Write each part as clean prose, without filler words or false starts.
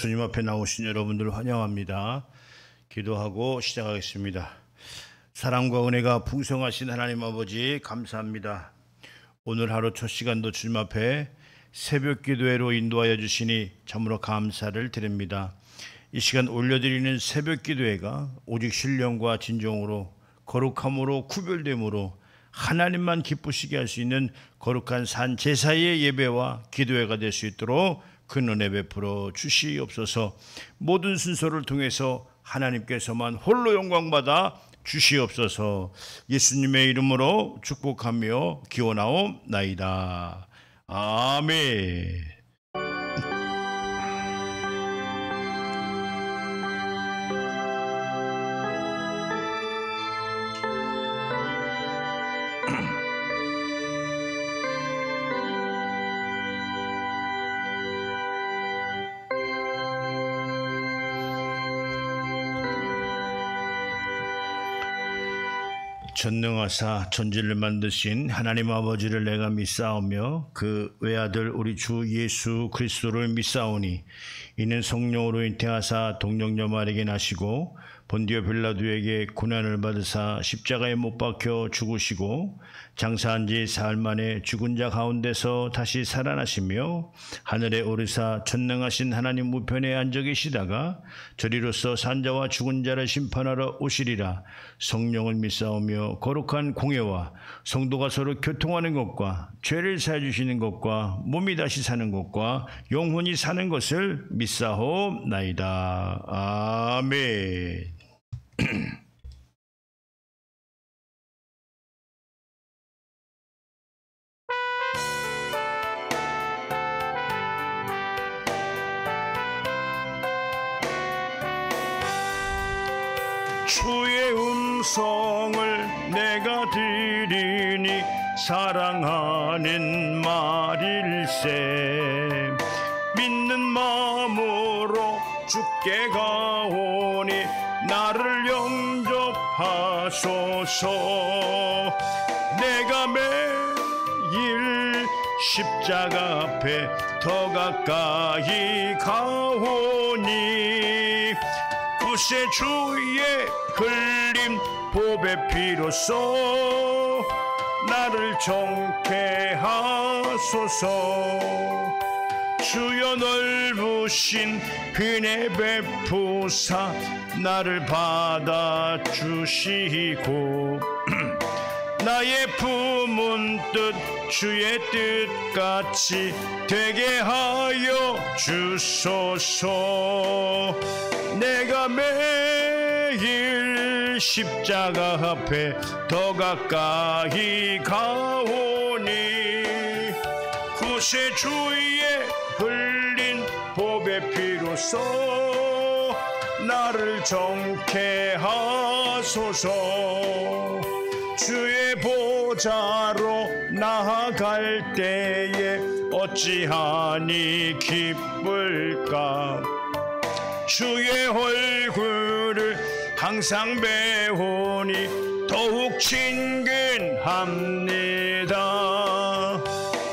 주님 앞에 나오신 여러분들을 환영합니다. 기도하고 시작하겠습니다. 사랑과 은혜가 풍성하신 하나님 아버지 감사합니다. 오늘 하루 첫 시간도 주님 앞에 새벽 기도회로 인도하여 주시니 참으로 감사를 드립니다. 이 시간 올려드리는 새벽 기도회가 오직 신령과 진정으로 거룩함으로 구별됨으로 하나님만 기쁘시게 할 수 있는 거룩한 산 제사의 예배와 기도회가 될 수 있도록 큰 은혜 베풀어 주시옵소서. 모든 순서를 통해서 하나님께서만 홀로 영광받아 주시옵소서. 예수님의 이름으로 축복하며 기원하옵나이다. 아멘. 전능하사 천지를 만드신 하나님 아버지를 내가 믿사오며 그 외아들 우리 주 예수 그리스도를 믿사오니 이는 성령으로 잉태하사 동정녀 마리아에게 나시고 본디오 빌라도에게 고난을 받으사 십자가에 못 박혀 죽으시고 장사한 지 사흘 만에 죽은 자 가운데서 다시 살아나시며 하늘에 오르사 전능하신 하나님 우편에 앉아 계시다가 저리로서 산자와 죽은 자를 심판하러 오시리라. 성령을 믿사오며 거룩한 공예와 성도가 서로 교통하는 것과 죄를 사해 주시는 것과 몸이 다시 사는 것과 영혼이 사는 것을 믿사옵나이다. 아멘. 주의 음성을 내가 들으니 사랑하는 말일세. 믿는 마음으로 주께 가오니 나를 영접하소서. 내가 매일 십자가 앞에 더 가까이 가오니 구세 주의 흘린 보배 피로써 나를 정케 하소서. 주여 넓으신 은혜 베푸사 나를 받아주시고 나의 품은 뜻 주의 뜻같이 되게 하여 주소서. 내가 매일 십자가 앞에 더 가까이 가오니 구세 주의 흘린 보배 피로써 나를 정케 하소서. 주의 보좌로 나아갈 때에 어찌하니 기쁠까. 주의 얼굴을 항상 배우니 더욱 친근합니다.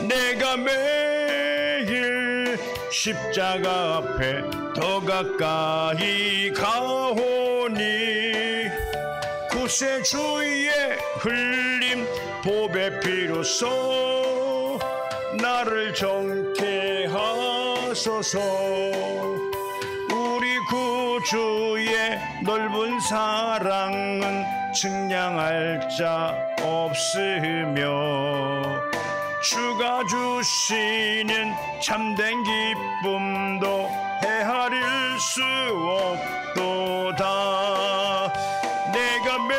내가 매일 십자가 앞에 더 가까이 가오니 구세 주의 흘린 보배 피로써 나를 정케 하소서. 우리 구주의 넓은 사랑은 측량할 자 없으며 주가 주시는 참된 기쁨도 헤아릴 수 없도다. 내가 매일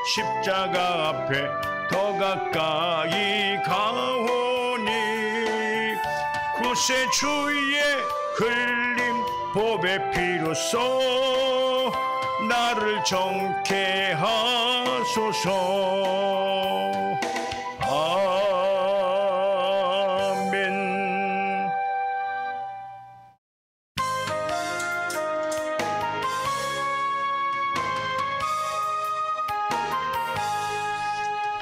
십자가 앞에 더 가까이 가오니 구세 주의 흘린 보배 피로써 나를 정케 하소서. 아멘.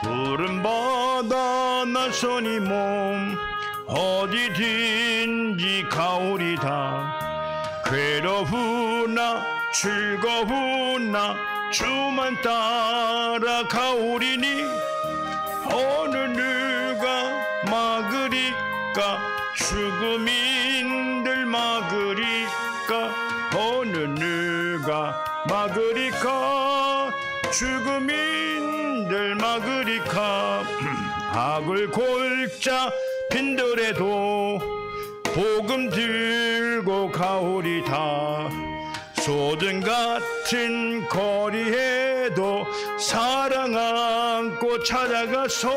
푸른 바다 나선이 몸 어디든지 가오리다. 괴로우나 즐거우나 주만 따라 가오리니 어느 누가 막으리까 죽음인들 막으리까 어느 누가 막으리까 죽음인들 막으리까 악을 골자 빈들에도 복음 들고 가오리다. 소든 같은 거리에도 사랑 안고 찾아가서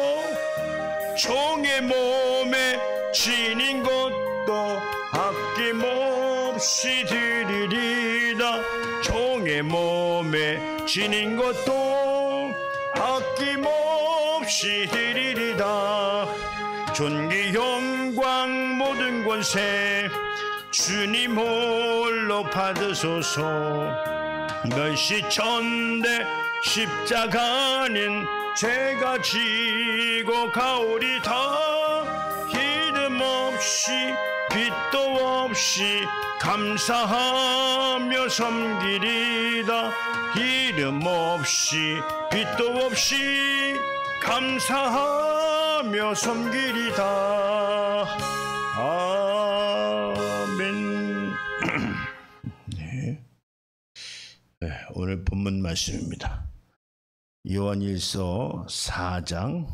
종의 몸에 지닌 것도 아낌없이 드리리라. 종의 몸에 지닌 것도 아낌없이 드리리다. 존귀 영광 모든 권세 주님 홀로 받으소서. 멸시천대 십자가는 제가 지고 가오리다. 이름 없이 빛도 없이 감사하며 섬기리다. 이름 없이 빛도 없이 감사하며 섬기리다. 아멘. 네. 오늘 본문 말씀입니다. 요한일서 4장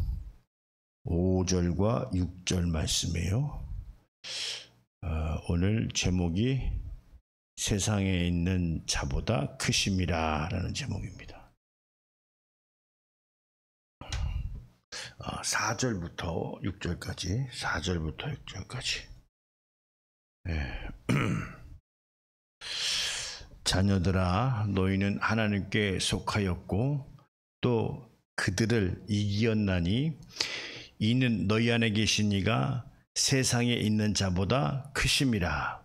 5절과 6절 말씀이에요. 오늘 제목이 세상에 있는 자보다 크심이라 라는 제목입니다. 4절부터 6절까지 4절부터 6절까지 자녀들아 너희는 하나님께 속하였고 또 그들을 이기었나니 이는 너희 안에 계신 이가 세상에 있는 자보다 크심이라.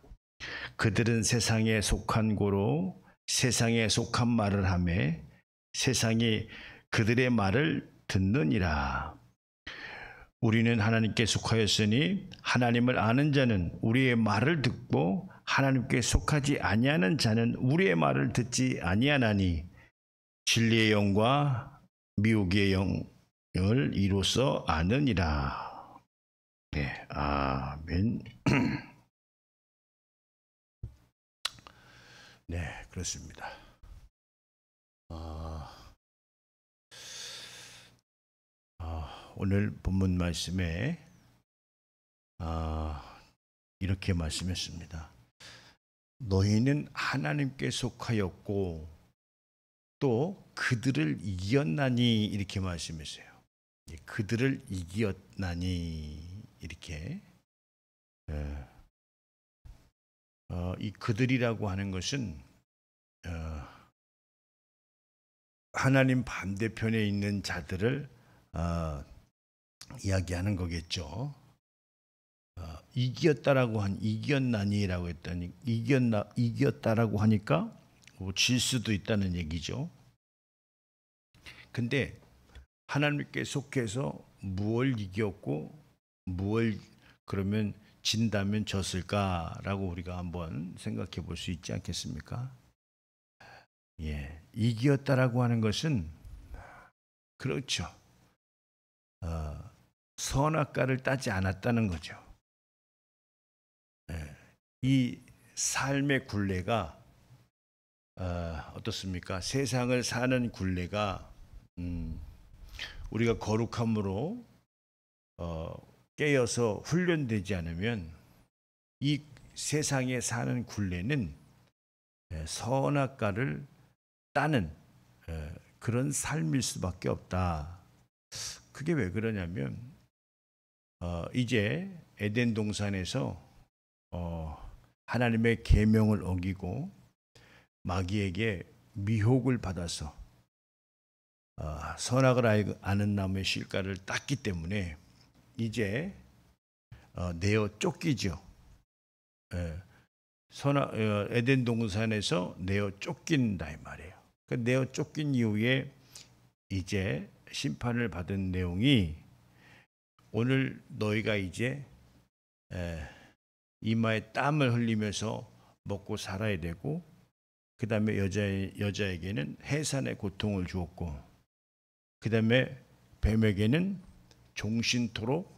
그들은 세상에 속한 고로 세상에 속한 말을 하며 세상이 그들의 말을 듣느니라. 우리는 하나님께 속하였으니 하나님을 아는 자는 우리의 말을 듣고 하나님께 속하지 아니하는 자는 우리의 말을 듣지 아니하나니 진리의 영과 미혹의 영을 이로써 아느니라. 네, 아멘. 네, 그렇습니다. 오늘 본문 말씀에 이렇게 말씀했습니다. 너희는 하나님께 속하였고 또 그들을 이겼나니 이렇게 말씀했어요. 그들을 이겼나니 이렇게 이 그들이라고 하는 것은 하나님 반대편에 있는 자들을 이야기하는 거겠죠. 이겼나니라고 했더니 이겼다라고 하니까 질 수도 있다는 얘기죠. 근데 하나님께 속해서 무엇을 이겼고 무엇을 그러면 진다면 졌을까라고 우리가 한번 생각해 볼 수 있지 않겠습니까? 예, 이겼다라고 하는 것은 그렇죠. 선악과를 따지 않았다는 거죠. 이 삶의 굴레가 어떻습니까? 세상을 사는 굴레가 우리가 거룩함으로 깨어서 훈련되지 않으면 이 세상에 사는 굴레는 선악과를 따는 그런 삶일 수밖에 없다. 그게 왜 그러냐면 이제 에덴 동산에서 하나님의 계명을 어기고 마귀에게 미혹을 받아서 선악을 아는 나무의 실과를 땄기 때문에 이제 내어 쫓기죠. 에덴 동산에서 내어 쫓긴다 이 말이에요. 그 내어 쫓긴 이후에 이제 심판을 받은 내용이 오늘 너희가 이제 이마에 땀을 흘리면서 먹고 살아야 되고, 그 다음에 여자에게는 해산의 고통을 주었고, 그 다음에 뱀에게는 종신토록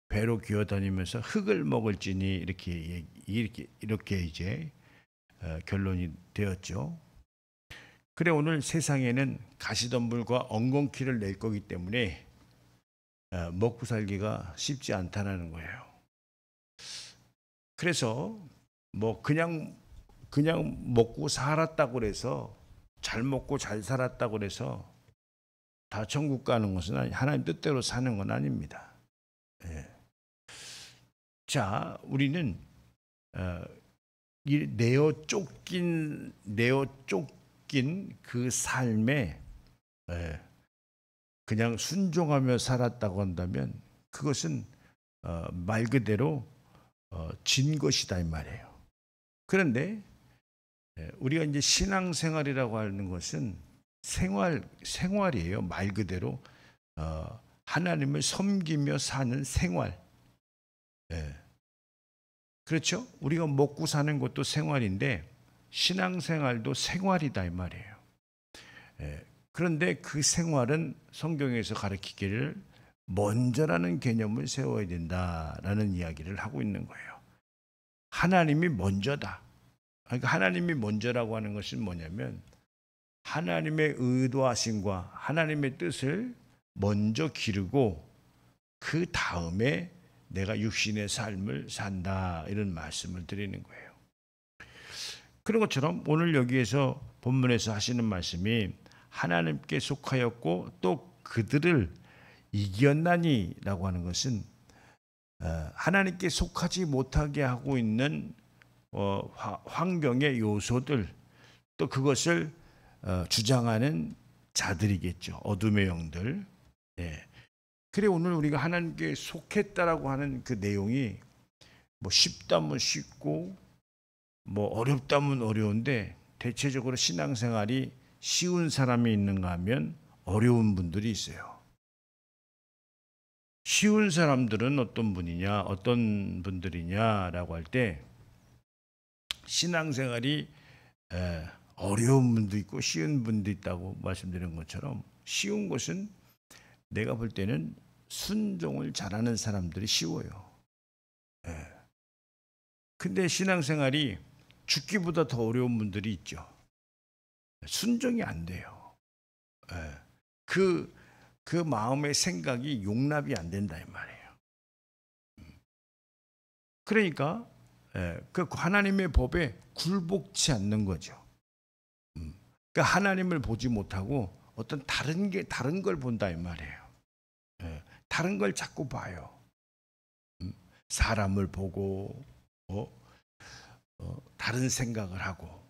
배로 기어다니면서 흙을 먹을지니 이렇게 이제 결론이 되었죠. 그래, 오늘 세상에는 가시덤불과 엉겅퀴를 낼 거기 때문에 먹고 살기가 쉽지 않다는 거예요. 그래서 뭐 그냥 먹고 살았다고 그래서, 잘 먹고 잘 살았다고 그래서 다 천국 가는 것은 하나님 뜻대로 사는 건 아닙니다. 자, 우리는 이 내어 쫓긴 그 삶에 그냥 순종하며 살았다고 한다면 그것은 말 그대로 진 것이다 이 말이에요. 그런데 우리가 이제 신앙생활이라고 하는 것은 생활이에요. 말 그대로 하나님을 섬기며 사는 생활. 그렇죠? 우리가 먹고 사는 것도 생활인데 신앙생활도 생활이다 이 말이에요. 그런데 그 생활은 성경에서 가르치기를 먼저라는 개념을 세워야 된다라는 이야기를 하고 있는 거예요. 하나님이 먼저다. 그러니까 하나님이 먼저라고 하는 것은 뭐냐면 하나님의 의도하심과 하나님의 뜻을 먼저 기르고 그 다음에 내가 육신의 삶을 산다, 이런 말씀을 드리는 거예요. 그런 것처럼 오늘 여기에서 본문에서 하시는 말씀이 하나님께 속하였고 또 그들을 이겼나니라고 하는 것은 하나님께 속하지 못하게 하고 있는 환경의 요소들, 또 그것을 주장하는 자들이겠죠. 어둠의 영들. 그래, 오늘 우리가 하나님께 속했다라고 하는 그 내용이 뭐 쉽다면 쉽고 뭐 어렵다면 어려운데, 대체적으로 신앙생활이 쉬운 사람이 있는가 하면 어려운 분들이 있어요. 쉬운 사람들은 어떤 분들이냐라고 할 때, 신앙생활이 어려운 분도 있고 쉬운 분도 있다고 말씀드린 것처럼, 쉬운 것은 내가 볼 때는 순종을 잘하는 사람들이 쉬워요. 근데 신앙생활이 죽기보다 더 어려운 분들이 있죠. 순종이 안 돼요. 그 마음의 생각이 용납이 안 된다 이 말이에요. 그러니까 그 하나님의 법에 굴복치 않는 거죠. 그러니까 하나님을 보지 못하고 어떤 다른 걸 본다 이 말이에요. 다른 걸 자꾸 봐요. 사람을 보고 다른 생각을 하고.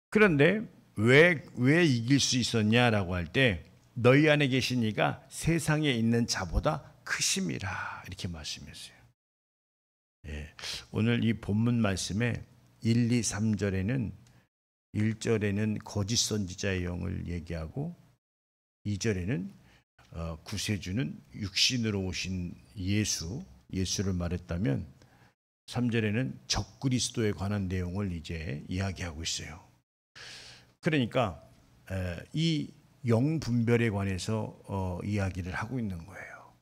그런데 왜 이길 수 있었냐라고 할 때, 너희 안에 계신 이가 세상에 있는 자보다 크심이라, 이렇게 말씀했어요. 오늘 이 본문 말씀에 1, 2, 3절에는 1절에는 거짓 선지자의 영을 얘기하고, 2절에는 구세주는 육신으로 오신 예수를 말했다면, 3절에는 적그리스도에 관한 내용을 이제 이야기하고 있어요. 그러니까 이 영분별에 관해서 이야기를 하고 있는 거예요.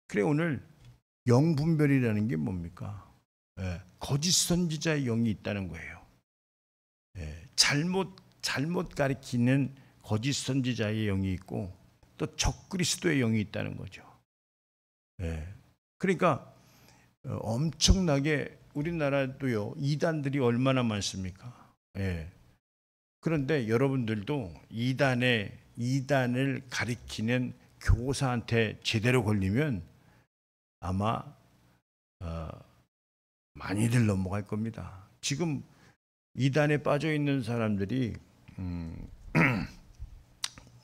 그래, 오늘 영분별이라는 게 뭡니까? 거짓 선지자의 영이 있다는 거예요. 잘못 가리키는 거짓 선지자의 영이 있고, 또 적그리스도의 영이 있다는 거죠. 그러니까 엄청나게 우리나라도요, 이단들이 얼마나 많습니까? 그런데 여러분들도 이단을 가리키는 교사한테 제대로 걸리면 아마 많이들 넘어갈 겁니다. 지금 이단에 빠져 있는 사람들이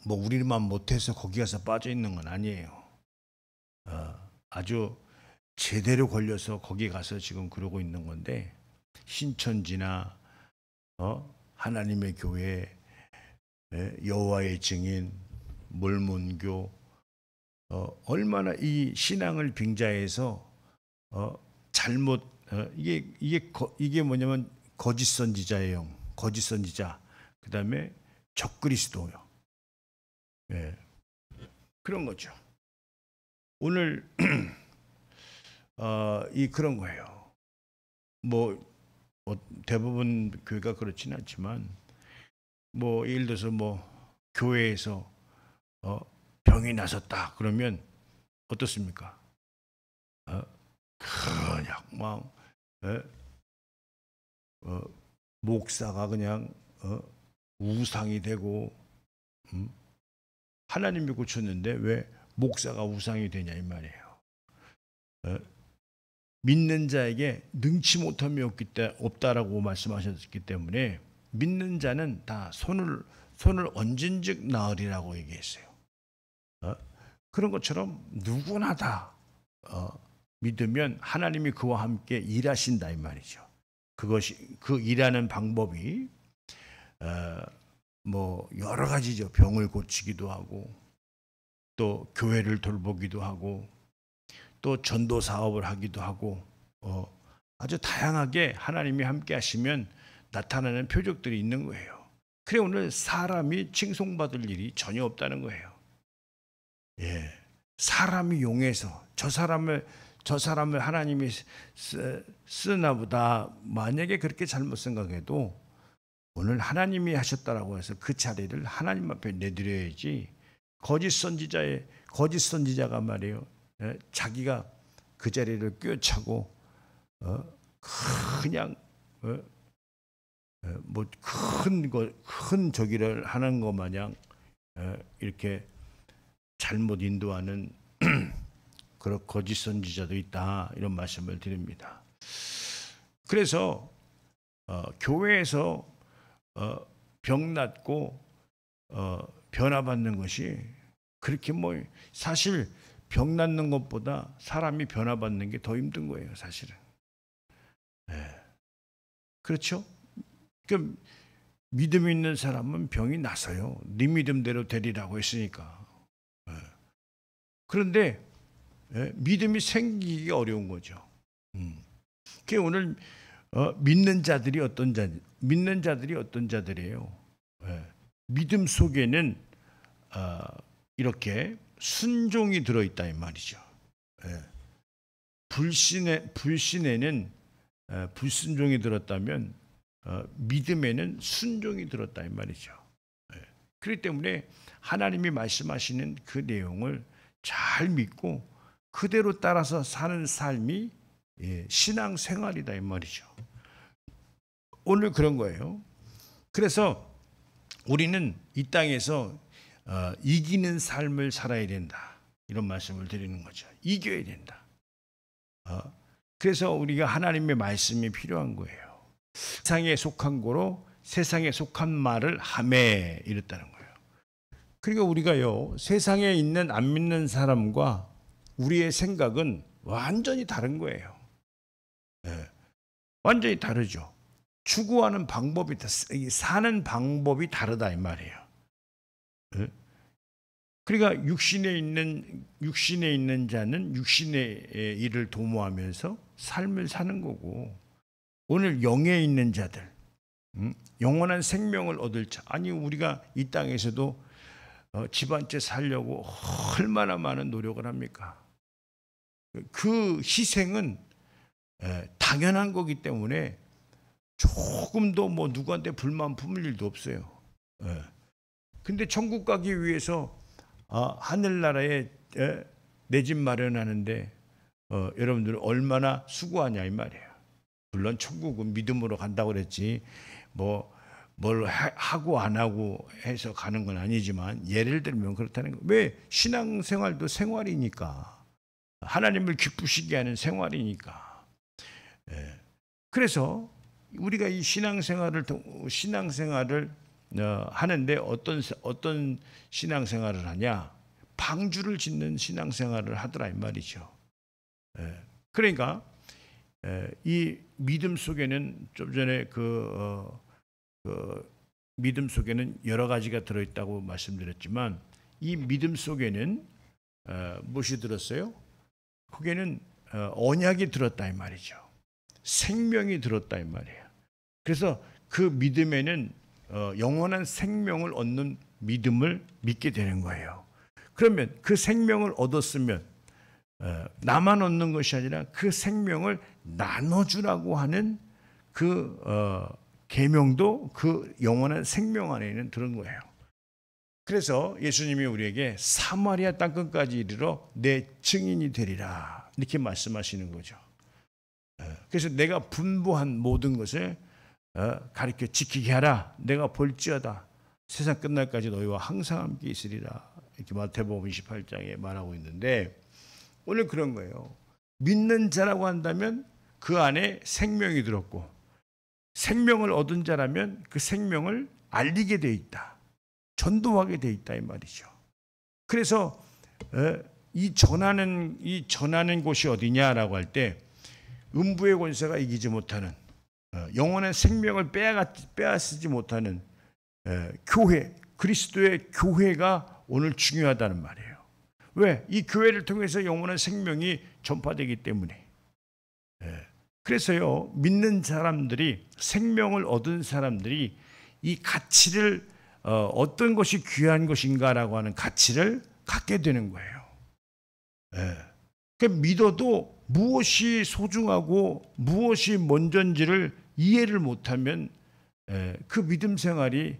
뭐 우리만 못해서 거기 가서 빠져 있는 건 아니에요. 아주 제대로 걸려서 거기 가서 지금 그러고 있는 건데, 신천지나 하나님의 교회, 여호와의 증인, 몰몬교, 얼마나 이 신앙을 빙자해서 잘못 이게 뭐냐면 거짓 선지자예요. 거짓 선지자. 그다음에 적그리스도요. 예. 그런 거죠. 오늘 이 그런 거예요. 뭐 대부분 교회가 그렇지는 않지만 뭐 예를 들어서 뭐 교회에서 병이 나섰다 그러면 어떻습니까? 그냥 막 목사가 그냥 우상이 되고 하나님이 고쳤는데 왜 목사가 우상이 되냐 이 말이에요. 믿는 자에게 능치 못함이 없다라고 말씀하셨기 때문에 믿는 자는 다 손을 얹은즉 나으리라고 얘기했어요. 그런 것처럼 누구나 다 믿으면 하나님이 그와 함께 일하신다 이 말이죠. 그것이 그 일하는 방법이 뭐 여러 가지죠. 병을 고치기도 하고 또 교회를 돌보기도 하고 또 전도 사업을 하기도 하고 아주 다양하게 하나님이 함께 하시면 나타나는 표적들이 있는 거예요. 그래 오늘 사람이 칭송받을 일이 전혀 없다는 거예요. 예, 사람이 용해서 저 사람을 하나님이 쓰나 보다 만약에 그렇게 잘못 생각해도 오늘 하나님이 하셨다라고 해서 그 자리를 하나님 앞에 내드려야지. 거짓 선지자가 말이에요. 자기가 그 자리를 꿰차고 그냥 뭐 큰 저기를 하는 것 마냥 이렇게 잘못 인도하는 그런 거짓 선지자도 있다 이런 말씀을 드립니다. 그래서 교회에서 병 낫고 변화받는 것이 그렇게 뭐 사실 병 낫는 것보다 사람이 변화받는 게 더 힘든 거예요, 사실은. 네. 그렇죠? 그러니까 믿음 있는 사람은 병이 나서요. 네 믿음대로 되리라고 했으니까. 네. 그런데 믿음이 생기기가 어려운 거죠. 그 오늘 믿는 자들이 어떤 자들이에요? 믿음 속에는 이렇게 순종이 들어있다 이 말이죠. 불신에는 불순종이 들었다면 믿음에는 순종이 들었다 이 말이죠. 그렇기 때문에 하나님이 말씀하시는 그 내용을 잘 믿고 그대로 따라서 사는 삶이 신앙 생활이다 이 말이죠. 오늘 그런 거예요. 그래서 우리는 이 땅에서 이기는 삶을 살아야 된다. 이런 말씀을 드리는 거죠. 이겨야 된다. 그래서 우리가 하나님의 말씀이 필요한 거예요. 세상에 속한 거로 세상에 속한 말을 하매 이랬다는 거예요. 그러니까 우리가요 세상에 있는 안 믿는 사람과 우리의 생각은 완전히 다른 거예요. 완전히 다르죠. 추구하는 방법이 사는 방법이 다르다 이 말이에요. 그러니까 육신에 있는 자는 육신의 일을 도모하면서 삶을 사는 거고 오늘 영에 있는 자들 영원한 생명을 얻을 자 아니 우리가 이 땅에서도 집 한 채 살려고 얼마나 많은 노력을 합니까? 그 희생은 당연한 거기 때문에 조금도 뭐 누구한테 불만 품을 일도 없어요. 근데 천국 가기 위해서 하늘나라에 내 집 마련하는데 여러분들은 얼마나 수고하냐 이 말이에요. 물론 천국은 믿음으로 간다고 그랬지 뭐 뭘 하고 안 하고 해서 가는 건 아니지만 예를 들면 그렇다는 거. 왜 신앙생활도 생활이니까 하나님을 기쁘시게 하는 생활이니까. 그래서 우리가 이 신앙생활을 하는데 어떤 신앙생활을 하냐? 방주를 짓는 신앙생활을 하더라 이 말이죠. 그러니까 이 믿음 속에는 좀 전에 그 믿음 속에는 여러 가지가 들어있다고 말씀드렸지만 이 믿음 속에는 무엇이 들었어요? 거기에는 언약이 들었다 이 말이죠. 생명이 들었다 이 말이에요. 그래서 그 믿음에는 영원한 생명을 얻는 믿음을 믿게 되는 거예요. 그러면 그 생명을 얻었으면 나만 얻는 것이 아니라 그 생명을 나눠주라고 하는 그 계명도 그 영원한 생명 안에는 들은 거예요. 그래서 예수님이 우리에게 사마리아 땅끝까지 이르러 내 증인이 되리라 이렇게 말씀하시는 거죠. 그래서 내가 분부한 모든 것을 가르쳐 지키게 하라. 내가 볼지어다 세상 끝날까지 너희와 항상 함께 있으리라. 이렇게 마태복음 28장에 말하고 있는데 오늘 그런 거예요. 믿는 자라고 한다면 그 안에 생명이 들었고 생명을 얻은 자라면 그 생명을 알리게 돼 있다. 전도하게 돼 있다 이 말이죠. 그래서 이 전하는 곳이 어디냐라고 할 때 음부의 권세가 이기지 못하는 영원한 생명을 빼앗지 못하는 교회, 그리스도의 교회가 오늘 중요하다는 말이에요. 왜? 이 교회를 통해서 영원한 생명이 전파되기 때문에. 그래서요, 믿는 사람들이, 생명을 얻은 사람들이 이 가치를 어떤 것이 귀한 것인가라고 하는 가치를 갖게 되는 거예요. 그러니까 믿어도 무엇이 소중하고 무엇이 먼저인지를 이해를 못하면 그 믿음 생활이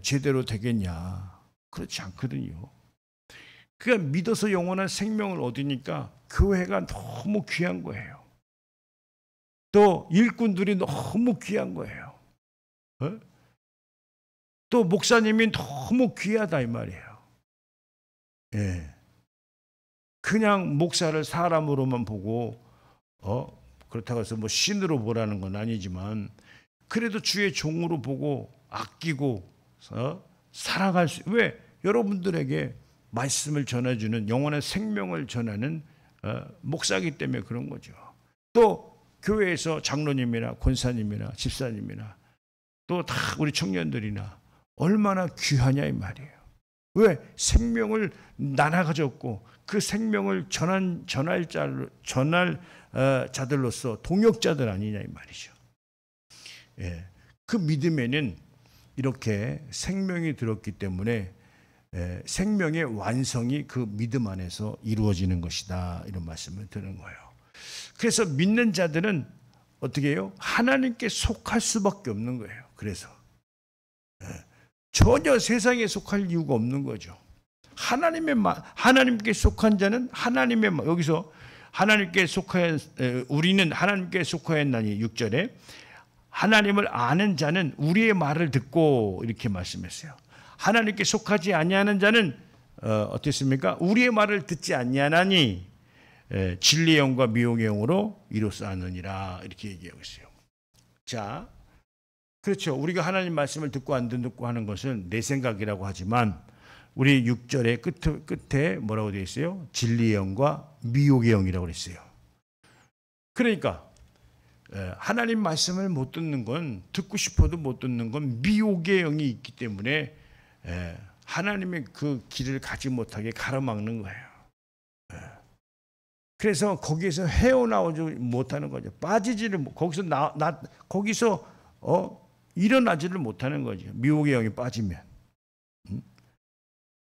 제대로 되겠냐? 그렇지 않거든요. 그러니까 믿어서 영원한 생명을 얻으니까 교회가 너무 귀한 거예요. 또 일꾼들이 너무 귀한 거예요. 또 목사님이 너무 귀하다 이 말이에요. 그냥 목사를 사람으로만 보고 그렇다고 해서 뭐 신으로 보라는 건 아니지만 그래도 주의 종으로 보고 아끼고 살아갈 수. 왜? 여러분들에게 말씀을 전해주는 영원한 생명을 전하는 목사이기 때문에 그런 거죠. 또 교회에서 장로님이나 권사님이나 집사님이나 또 다 우리 청년들이나 얼마나 귀하냐 이 말이에요. 왜? 생명을 나눠 가졌고 그 생명을 전할 자들로서 동역자들 아니냐 이 말이죠. 그 믿음에는 이렇게 생명이 들었기 때문에 생명의 완성이 그 믿음 안에서 이루어지는 것이다 이런 말씀을 드는 거예요. 그래서 믿는 자들은 어떻게 해요? 하나님께 속할 수밖에 없는 거예요. 그래서 전혀 세상에 속할 이유가 없는 거죠. 하나님께 속한 자는 여기서 하나님께 우리는 하나님께 속하였나니 6절에 하나님을 아는 자는 우리의 말을 듣고 이렇게 말씀했어요. 하나님께 속하지 아니하는 자는 어떻습니까? 우리의 말을 듣지 아니하나니 진리의 영과 미혹의 영으로 이로써 아느니라 이렇게 얘기하고 있어요. 자, 그렇죠. 우리가 하나님 말씀을 듣고 안 듣고 하는 것은 내 생각이라고 하지만 우리 6절의 끝에 뭐라고 되어 있어요? 진리의 영과 미혹의 영이라고 그랬어요. 그러니까 하나님 말씀을 못 듣는 건, 듣고 싶어도 못 듣는 건 미혹의 영이 있기 때문에 하나님의 그 길을 가지 못하게 가로막는 거예요. 그래서 거기에서 헤어나오지 못하는 거죠. 거기서 일어나지를 못하는 거죠. 미혹의 영이 빠지면.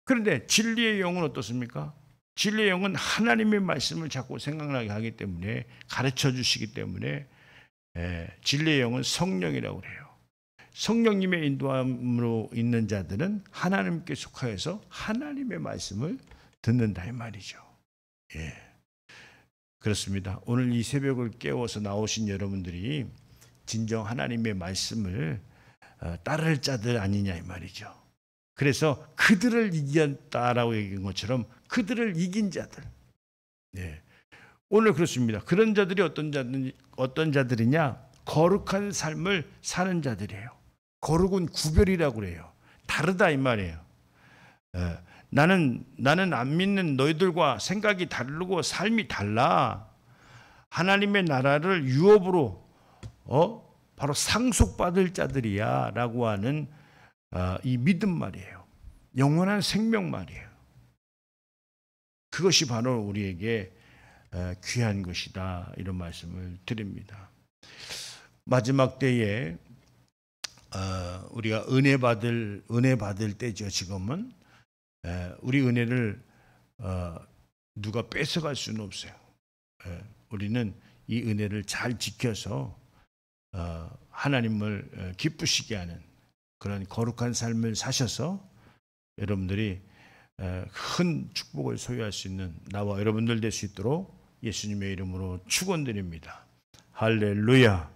그런데 진리의 영은 어떻습니까? 진리의 영은 하나님의 말씀을 자꾸 생각나게 하기 때문에, 가르쳐 주시기 때문에 진리의 영은 성령이라고 그래요. 성령님의 인도함으로 있는 자들은 하나님께 속하여서 하나님의 말씀을 듣는다 이 말이죠. 그렇습니다. 오늘 이 새벽을 깨워서 나오신 여러분들이 진정 하나님의 말씀을 따를 자들 아니냐 이 말이죠. 그래서 그들을 이겼다라고 얘기한 것처럼 그들을 이긴 자들. 오늘 그렇습니다. 그런 자들이 어떤 자들이냐? 거룩한 삶을 사는 자들이에요. 거룩은 구별이라고 그래요. 다르다 이 말이에요. 나는 안 믿는 너희들과 생각이 다르고 삶이 달라. 하나님의 나라를 유업으로 바로 상속받을 자들이야 라고 하는 이 믿음 말이에요. 영원한 생명 말이에요. 그것이 바로 우리에게 귀한 것이다, 이런 말씀을 드립니다. 마지막 때에 우리가 은혜 받을 때죠. 지금은 우리 은혜를 누가 뺏어갈 수는 없어요. 우리는 이 은혜를 잘 지켜서 하나님을 기쁘시게 하는 그런 거룩한 삶을 사셔서 여러분들이 큰 축복을 소유할 수 있는 나와 여러분들 될 수 있도록 예수님의 이름으로 축원드립니다. 할렐루야.